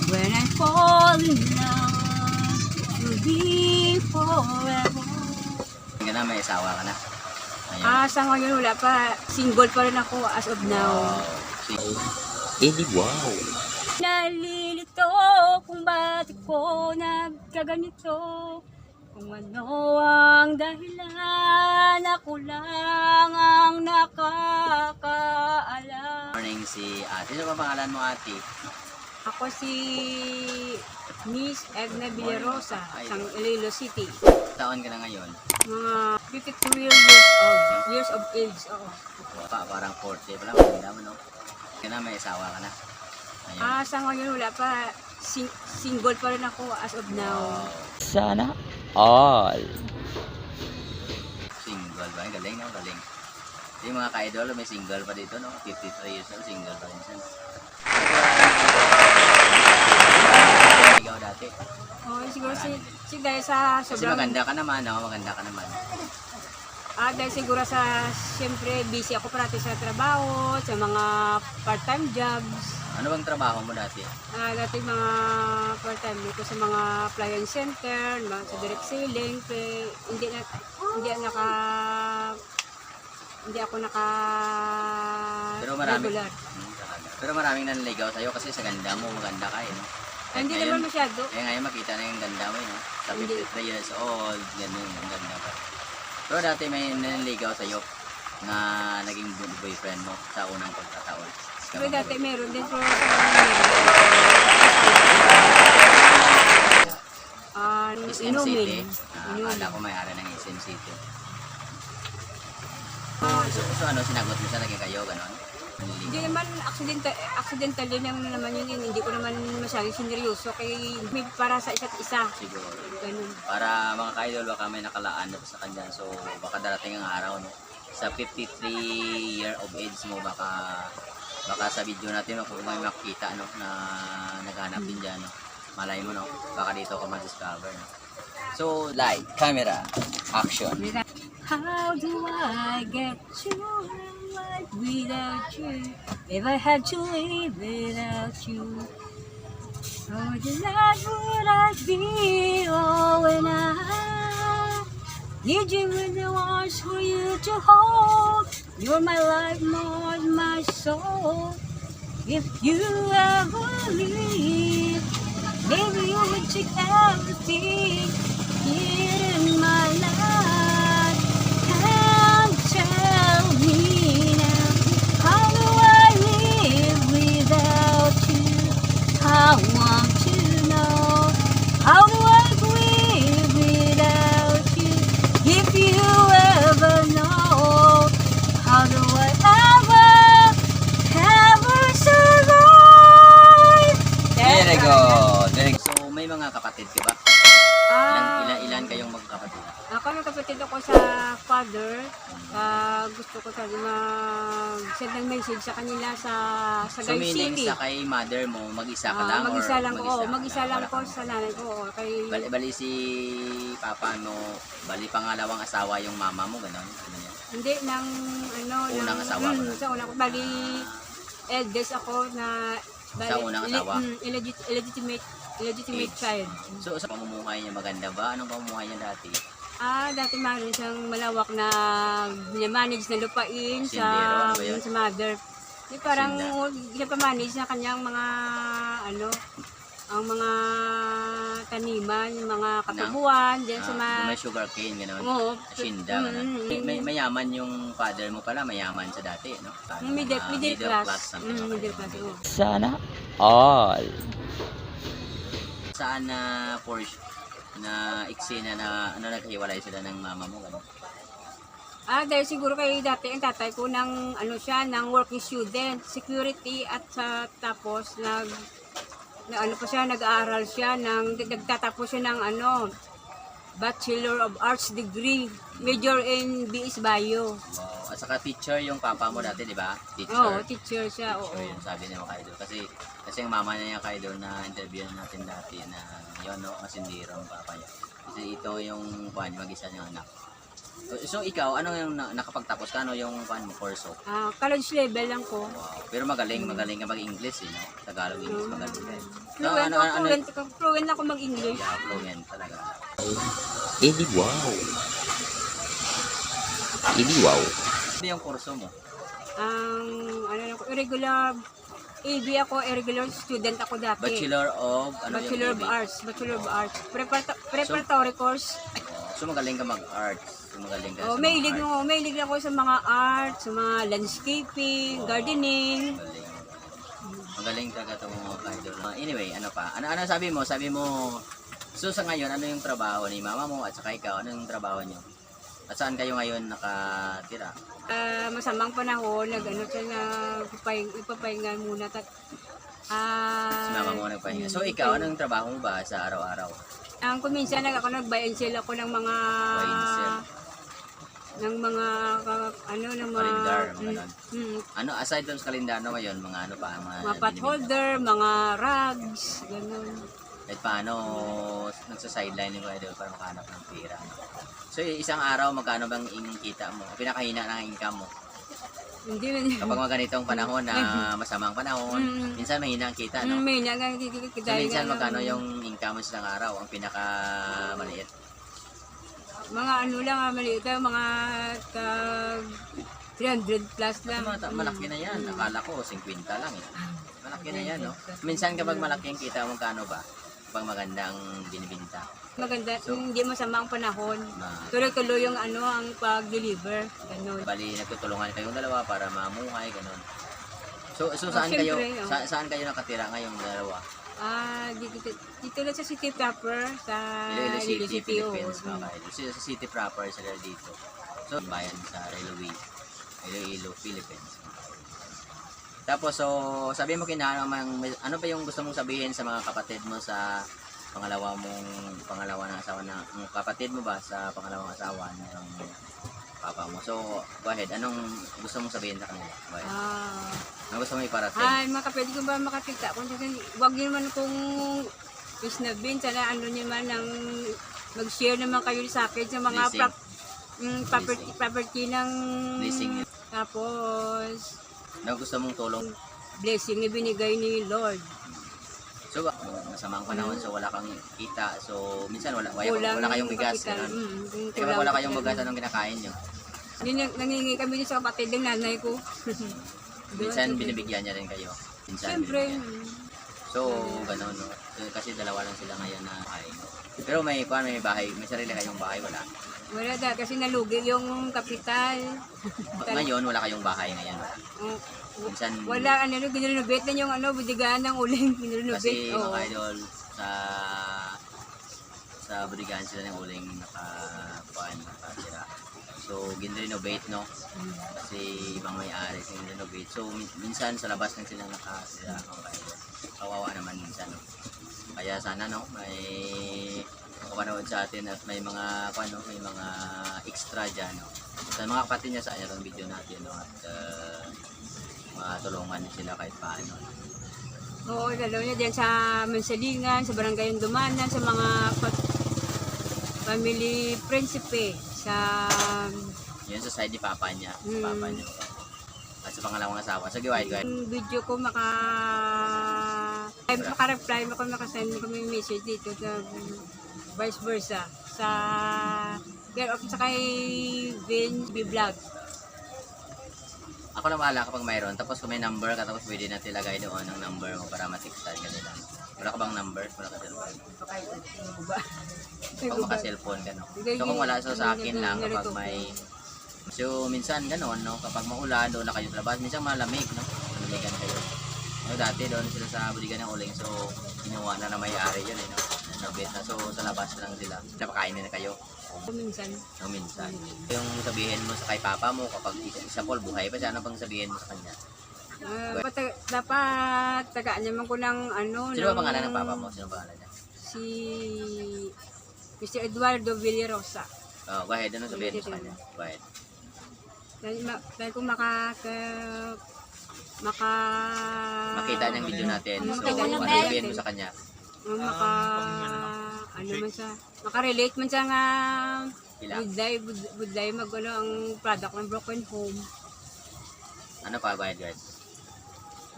When I fall in love, it will be forever. Hanggang na may asawa ka na. Ayun. Sa ngayon wala pa. Single pa rin ako as of now. Wow. Nalilito kung bakit ko nagkaganito. Kung ano ang dahilan, ako lang ang nakakaalam. Morning si ate. Ano ba pangalan mo, ate? Ako si Miss Edna Villarosa, ng Iloilo City. Taon ka na ngayon? Mga 52 years of age. Oo. Parang 40 pa lang. Maganda mo, no? Hanggang na may asawa ka na. Ayun. Sa ngayon wala pa. Single pa rin ako as of now. Sana all. Single ba? Galing, no? Galing. Yung mga ka-idol, may single pa dito, no? 53 years old, single pa rin siya. Ikaw dati. Oh, siguro si dahil sa Kasi sobrang... maganda ka naman, no? Maganda ka naman. Dahil siguro siyempre busy ako parati sa trabaho, sa mga part-time jobs. Ano bang trabaho mo dati? Dati mga part-time dito sa mga appliance center, sa direct selling, hindi ako naka Pero marami, regular. Pero maraming nanligaw sa'yo kasi sa ganda mo, maganda ka eh, no? Hindi naman masyado. Eh ngayon makita na yung ganda mo, no? Sa 53 years old, ganun, ang ganda pa. Pero dati may nanligaw sa'yo na naging boyfriend mo sa unang pagkataon. Pero dati meron din pero SM City. Akala ko may-ari ng SM City. So ano, sinagot mo siya, naging kayo, gano'n? Hindi naman accidental din naman yun. Hindi ko naman masyadong sineryoso kay para sa isa't isa. Siguro. Ganun. Para mga ka-idol, baka may nakalaan na sa kanya. So baka darating ang araw, no? Sa 53 year of age mo, baka sa video natin kung may makita, no, na naghanap din dyan, no? Malay mo, no? Baka dito ka ma-discover, no? So, light, camera, action. How do I get through life without you? If I had to live without you, how glad would I be? Oh, when I need you with the arms for you to hold. You're my life, more my soul. If you ever leave, maybe you would take everything here in my life. And tell me now, how do I live without you? I want to know, how do I live without you? If you ever know, how do I ever survive? There you go. So, may mga kapatid ka ba? Ilan kayong magkapatid? Ako nagkapatid ako sa father. Gusto ko sana mag-send ng message sa kanila sa So, Sagay meaning City. sa kay mother mo, mag-isa ka lang? Mag-isa lang ko. mag-isa? Mag-isa lang ko sa nanay ko. Kay... Bali si papa mo, bali pangalawang asawa yung mama mo, gano'n? Hindi, Unang asawa ko na. Sa unang ko. Bali, eldest ako na... Bali, Sa unang asawa? Illegitimate child. So, sa pamumuhay niya, maganda ba? Anong pamumuhay niya dati? Dati meron siyang malawak na manage na lupain Sindero, ano ba yun? sa mother. Di parang siya pa-manage na kanyang mga ang mga taniman, yung mga katubuan, diyan sa May sugar cane, gano'n? Oo. Asinda, gano'n? Mayaman yung father mo pala, mayaman sa dati, no? Middle class. something like Middle that. class, oo. Sana all. Saan na Porsche na eksena na naghiwalay sila ng mama mo, gano'n? Dahil siguro kay dati ang tatay ko ng ng working student, security at tapos nag-aaral siya nagtatapos siya ng Bachelor of Arts degree, major in BS Bio. Wow. At saka teacher yung papa mo dati, di ba? Teacher. Oo, teacher siya. Teacher Oo. yun, sabi niya mga idol. Kasi yung mama niya yung idol na interview natin dati na yun, no, masindiro ang papa niya. Kasi ito yung mag-isa niyang anak. So ikaw, ano yung nakapagtapos ka? Ano yung kurso? College level lang ko. Wow. Pero magaling ka mag-English, eh, no? Tagalog, English, magaling ka. Fluent ako mag-English. Yeah, fluent talaga. Edi wow. Edi wow. Ano yung kurso mo? Irregular AB ako, irregular student ako dati. Bachelor of, Bachelor of yung Arts. Bachelor of Arts. Preparatory course. So magaling ka mag-arts. So magaling ka sa May mga arts. hilig ako sa mga arts, sa mga landscaping, gardening. Magaling ka itong mga idol. Anyway, ano pa? Ano sabi mo? Sabi mo, so sa ngayon, ano yung trabaho ni mama mo at saka ikaw? Ano yung trabaho niyo? At saan kayo ngayon nakatira? Masamang panahon, ipapahinga muna. Si mama mo nagpahinga. So ikaw, anong trabaho mo ba sa araw-araw? Kuminsan nag-buy and sell ako ng mga Buy and sell. ng mga Kalendar, mga ganun. Ano, aside doon sa kalendar, ano ngayon? Mga ano pa? Mga pot holder, mga rugs, ganun. Kahit paano, nagsa-sideline yung idol para makahanap ng pera. So isang araw, magkano bang kita mo? Pinakahina ng income mo? Hindi na Kapag mga ganitong panahon na masamang panahon, minsan mahina ang kita, no? may So, minsan magkano yung income mo sa isang araw? Ang pinakamaliit? mga lang, maliit mga 300 plus lang. Malaki na yan. Akala ko 50 lang eh. Malaki na yan, no? Minsan kapag malaki ang kita, magkano ba? Kapag maganda ang binibinta. Maganda, hindi masama ang panahon. Na, Tuloy-tuloy yung ang pag-deliver. Ganun. bali, nagtutulungan kayong dalawa para mamuhay, ganun. So saan kayo syempre, saan kayo nakatira ngayong dalawa? Dito lang sa city proper, sa Iloilo City, oh. Philippines, mga kaidol. So, sa city proper sila dito. So, bayan sa Iloilo, Philippines. Tapos, so, sabi mo ano pa yung gusto mong sabihin sa mga kapatid mo sa pangalawa na asawa ang kapatid mo ba sa pangalawang asawa ng papa mo? So, go ahead. Anong gusto mong sabihin sa kanila? Go ahead. Ano gusto mong iparating? Mga kapatid ko ba makakita? Huwag niyo naman kung isnabin, sana niyo naman mag-share naman kayo sa akin sa mga property ng Blessing. tapos Ano gusto mong tulong? blessing na binigay ni Lord. So, masamang panahon, so wala kang kita. So, minsan wala kayong bigas. Ganun. Kaya wala kayong bigas, anong kinakain nyo? Nangingi kami sa kapatid ng nanay ko. Minsan binibigyan niya rin kayo. Minsan Siyempre. binibigyan. So, gano'n, no? So, kasi dalawa lang sila ngayon na kain. Pero may bahay, may sarili kayong bahay, wala. Wala kasi nalugi yung kapital. Ngayon, wala kayong bahay ngayon. Minsan, Wala, ginrenovate na yung budigaan ng uling. kasi Ginrenovate. mga idol, sa budigan sila ng uling nakatira. So, ginrenovate, no? Kasi ibang may-ari ginrenovate. So, minsan sa labas lang sila nakatira. Kawawa naman minsan, no? Kaya sana, no, may makapanood sa atin at may mga extra dyan, no? Sa mga kapatid niya sa itong video natin, no? At matulungan sila kahit paano. Oo, lalo niya dyan sa Mansalingan, sa Barangay Dumanan, sa mga family principe, sa Yun sa side ni Papa niya. Papa niya. At sa pangalawang asawa. So, go ahead. yung video ko maka-reply, makasend mo kami message dito sa vice versa sa girl of sa kay Vin B-Vlog. Ako na bahala kapag mayroon. Tapos kung may number ka, tapos pwede natin ilagay doon ang number mo para matiksan ka nila. Wala ka bang number? Wala ka cellphone? Pag maka-cellphone ka, no? So kung wala, so sa akin lang kapag may... So minsan gano'n, no? Kapag maulan, doon na kayo sa labas. Minsan malamig, no? Malamigan kayo. No, dati doon sila sa budigan ng uling. So kinuha na may-ari yun, no? Nabit na. So sa labas lang sila. Napakainin na kayo. Minsan. No, minsan. Yung sabihin mo sa kay papa mo kapag isa Paul buhay pa siya, ano bang sabihin mo sa kanya? Dapat tagaan naman ko ng Sino ba pangalan ng papa mo? Sino pangalan niya? si Mr. Eduardo Villarosa. Oh, go ahead. Ano sabihin mo sa kanya? Go ahead. Dahil kung Makita niyang video natin. So, ano sabihin mo sa kanya? makarelate man siya nga Ilang? Budlay mag-ano ang product ng Broken Home. Ano pa, guide?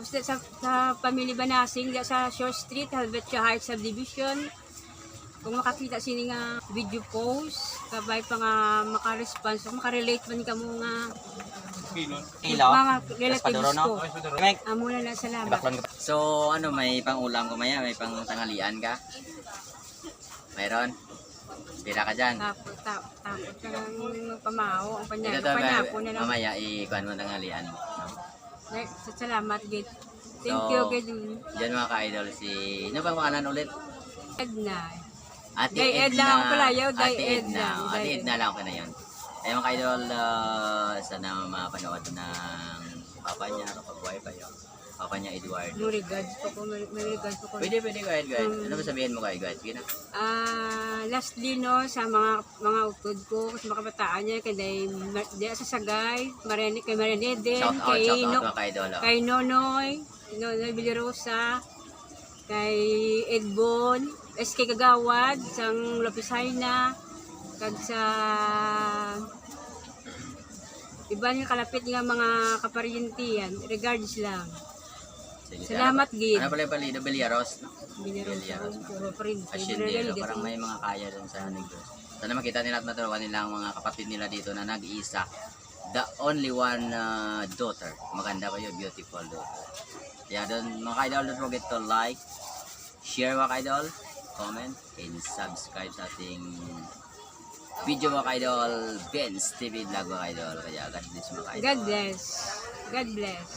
Basta sa Pamilya Banasing, sa Shore Street, Helvetia Heights Subdivision. Kung makakita sini nga video post, kabay pa nga maka-response, kung makarelate man ka mo nga Ilaw? mga relatives Espadoro, no? ko. Amo na lang, salamat. So, ano, may pang-ulam ko maya? May pang-tanghalian ka? Mayroon? Pira ka dyan? Tapos ka lang pamaho, ang Ito panyapo na lang. mamaya, ikuhan mo tanghalian mo. Salamat, Gid. Thank So, you, Gid. Diyan mga ka-idol, ano bang pangalan ulit? Edna. Ate Day Edna ang palayaw, Day Ate Edna. Edna. Ate Edna lang ako na yun. Ayun mga ka-idol, sana mapanood ng papa niya kapag buhay pa yun. Papa niya, Edward. May regards po ko. May regards po ko. Pwede, guide. Ano ba sabihin mo guide? Sige na. Lastly, no, sa mga utod ko, sa mga kabataan niya, kay sa Sagay, kay Marinede, Shout out mga ka-idol. kay Nonoy Bilirosa, kay Edbon, SK Kagawad, sang Lopisaina, kag sa iba nga kalapit nga mga kaparyentiyan, regards lang. Sige, Salamat, Gid. Ano pala yung palido? Beliaros, no? Bilirosa, puro print. Asyendero, parang may mga kaya dun sa Negros. Sana makita nila at matulungan nila ang mga kapatid nila dito na nag-iisa. The only one daughter. Maganda pa yun, beautiful daughter. Kaya doon, mga ka-idol, don't forget to like, share mga ka-idol, comment, and subscribe sa ating video mga ka-idol, Benz TV Vlog mga ka-idol. Kaya God bless mga ka-idol. God bless. God bless.